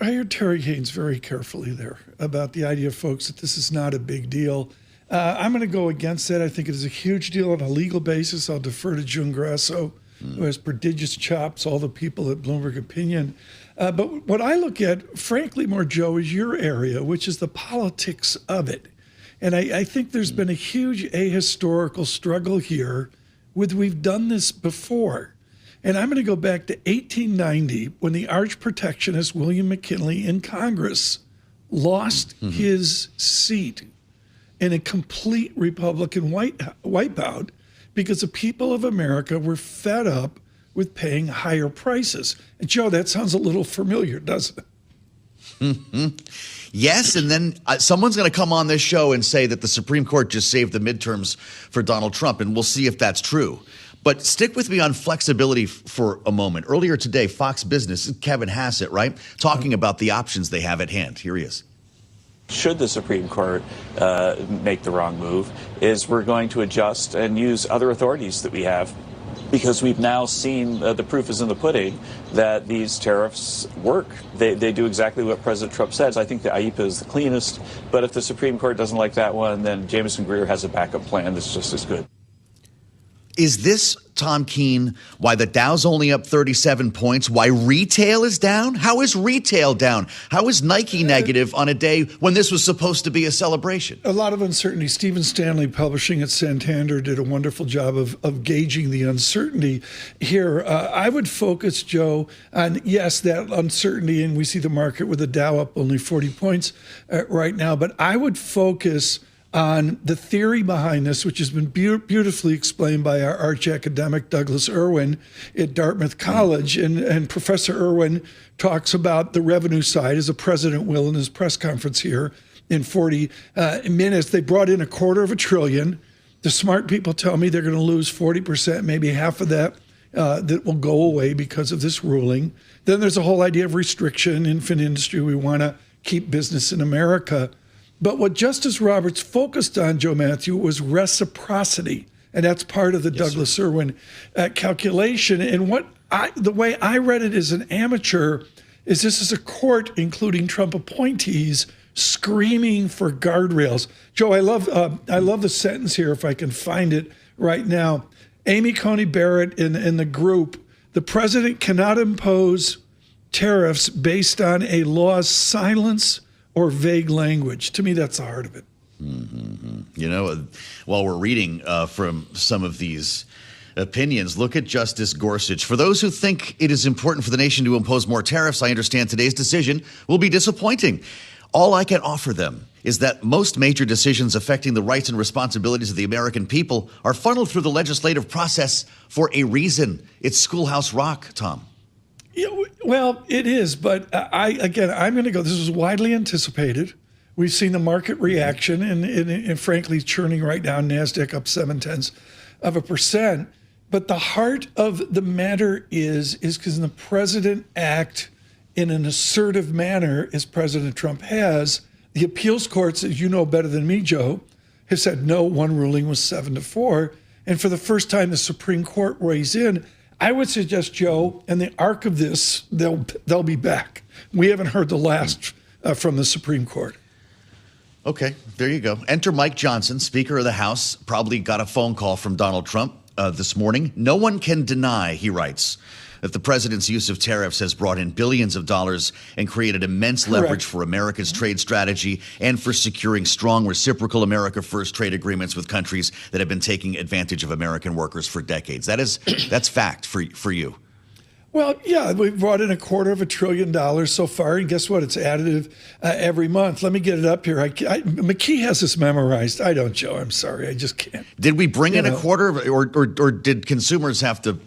I heard Terry Haynes very carefully there about the idea, folks, that this is not a big deal. I'm going to go against that. I think it is a huge deal on a legal basis. I'll defer to June Grasso, who has prodigious chops, all the people at Bloomberg Opinion. But what I look at, frankly, more, Joe, is your area, which is the politics of it. And I think there's been a huge ahistorical struggle here with we've done this before. And I'm going to go back to 1890 when the arch protectionist William McKinley in Congress lost his seat in a complete Republican wipeout because the people of America were fed up with paying higher prices. And Joe, that sounds a little familiar, doesn't it? Yes, and then someone's going to come on this show and say that the Supreme Court just saved the midterms for Donald Trump, and we'll see if that's true. But stick with me on flexibility for a moment. Earlier today, Fox Business, Kevin Hassett, right, talking about the options they have at hand. Here he is. Should the Supreme Court make the wrong move, is we're going to adjust and use other authorities that we have, because we've now seen the proof is in the pudding that these tariffs work. They do exactly what President Trump says. I think the IEEPA is the cleanest, but if the Supreme Court doesn't like that one, then Jameson Greer has a backup plan that's just as good. Is this, Tom Keene, why the Dow's only up 37 points? Why retail is down? How is retail down? How is Nike negative on a day when this was supposed to be a celebration? A lot of uncertainty. Stephen Stanley, publishing at Santander, did a wonderful job of gauging the uncertainty here. I would focus, Joe, on, yes, that uncertainty, and we see the market with the Dow up only 40 points right now, but I would focus on the theory behind this, which has been beautifully explained by our arch academic Douglas Irwin at Dartmouth College. And Professor Irwin talks about the revenue side, as the president will in his press conference here in 40 minutes. They brought in $250 billion. The smart people tell me they're going to lose 40%, maybe half of that that will go away because of this ruling. Then there's a whole idea of restriction, infant industry. We want to keep business in America. But what Justice Roberts focused on, Joe Matthew, was reciprocity. And that's part of the Douglas Irwin calculation. And the way I read it as an amateur is this is a court, including Trump appointees, screaming for guardrails. Joe, I love the sentence here, if I can find it right now. Amy Coney Barrett in the group, the president cannot impose tariffs based on a law's silence or vague language. To me, that's the heart of it. Mm-hmm. You know, while we're reading from some of these opinions, look at Justice Gorsuch. For those who think it is important for the nation to impose more tariffs, I understand today's decision will be disappointing. All I can offer them is that most major decisions affecting the rights and responsibilities of the American people are funneled through the legislative process for a reason. It's Schoolhouse Rock, Tom. Yeah, well, it is, but I'm going to go. This was widely anticipated. We've seen the market reaction, and frankly, churning right down. NASDAQ up 0.7%. But the heart of the matter is because the president act in an assertive manner, as President Trump has, the appeals courts, as you know better than me, Joe, have said no. One ruling was 7-4, and for the first time, the Supreme Court weighs in. I would suggest, Joe, in the arc of this, they'll be back. We haven't heard the last from the Supreme Court. Okay, there you go. Enter Mike Johnson, Speaker of the House, probably got a phone call from Donald Trump this morning. No one can deny, he writes, that the president's use of tariffs has brought in billions of dollars and created immense leverage for America's trade strategy and for securing strong reciprocal America First trade agreements with countries that have been taking advantage of American workers for decades. That's fact for you. Well, yeah, we've brought in $250 billion so far, and guess what? It's additive every month. Let me get it up here. McKee has this memorized. I don't, Joe. I'm sorry. I just can't. Did we bring in a quarter, or did consumers have to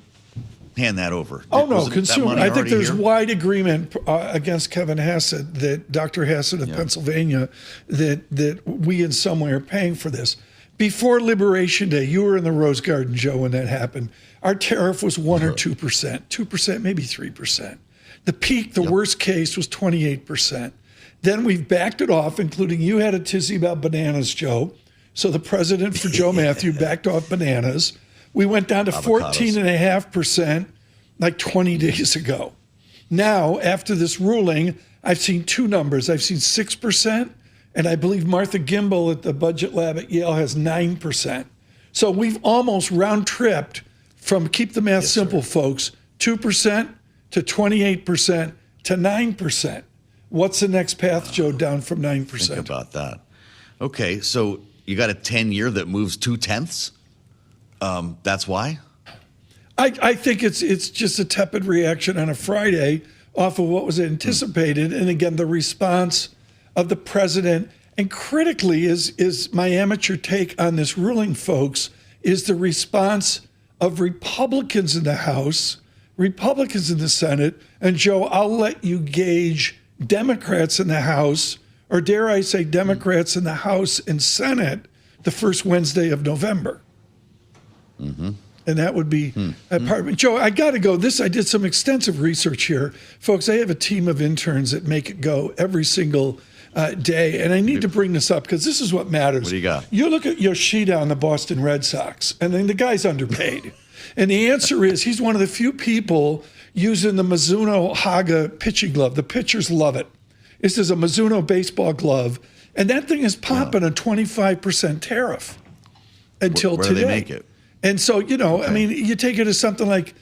hand that over? Oh, no, consumer. I think there's wide agreement against Kevin Hassett, that Dr. Hassett of Pennsylvania, that we in some way are paying for this. Before Liberation Day, you were in the Rose Garden, Joe, when that happened. Our tariff was 1 or 2%, 2%, maybe 3%. The peak, the worst case, was 28%. Then we've backed it off, including you had a tizzy about bananas, Joe. So the president for Joe Matthew backed off bananas. We went down to 14.5% like 20 days ago. Now, after this ruling, I've seen two numbers. I've seen 6%, and I believe Martha Gimbel at the Budget Lab at Yale has 9%. So we've almost round-tripped from, keep the math simple, folks, 2% to 28% to 9%. What's the next path, Joe, down from 9%? Think about that. Okay, so you got a 10-year that moves 0.2? That's why? I think it's just a tepid reaction on a Friday off of what was anticipated. And again, the response of the president, and critically is my amateur take on this ruling, folks, is the response of Republicans in the House, Republicans in the Senate, and Joe, I'll let you gauge Democrats in the House, or dare I say Democrats in the House and Senate, the first Wednesday of November. Mm-hmm. And that would be a part. Joe, I got to go. I did some extensive research here. Folks, I have a team of interns that make it go every single day. And I need to bring this up because this is what matters. What do you got? You look at Yoshida on the Boston Red Sox, and then the guy's underpaid. And the answer is he's one of the few people using the Mizuno Haga pitching glove. The pitchers love it. This is a Mizuno baseball glove. And that thing is popping a 25% tariff until where today. Do they make it? And so, I mean, you take it as something like,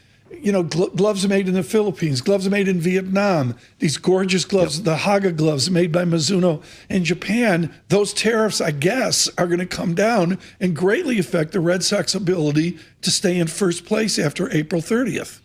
gloves made in the Philippines, gloves made in Vietnam, these gorgeous gloves, the Haga gloves made by Mizuno in Japan. Those tariffs, I guess, are going to come down and greatly affect the Red Sox ability to stay in first place after April 30th.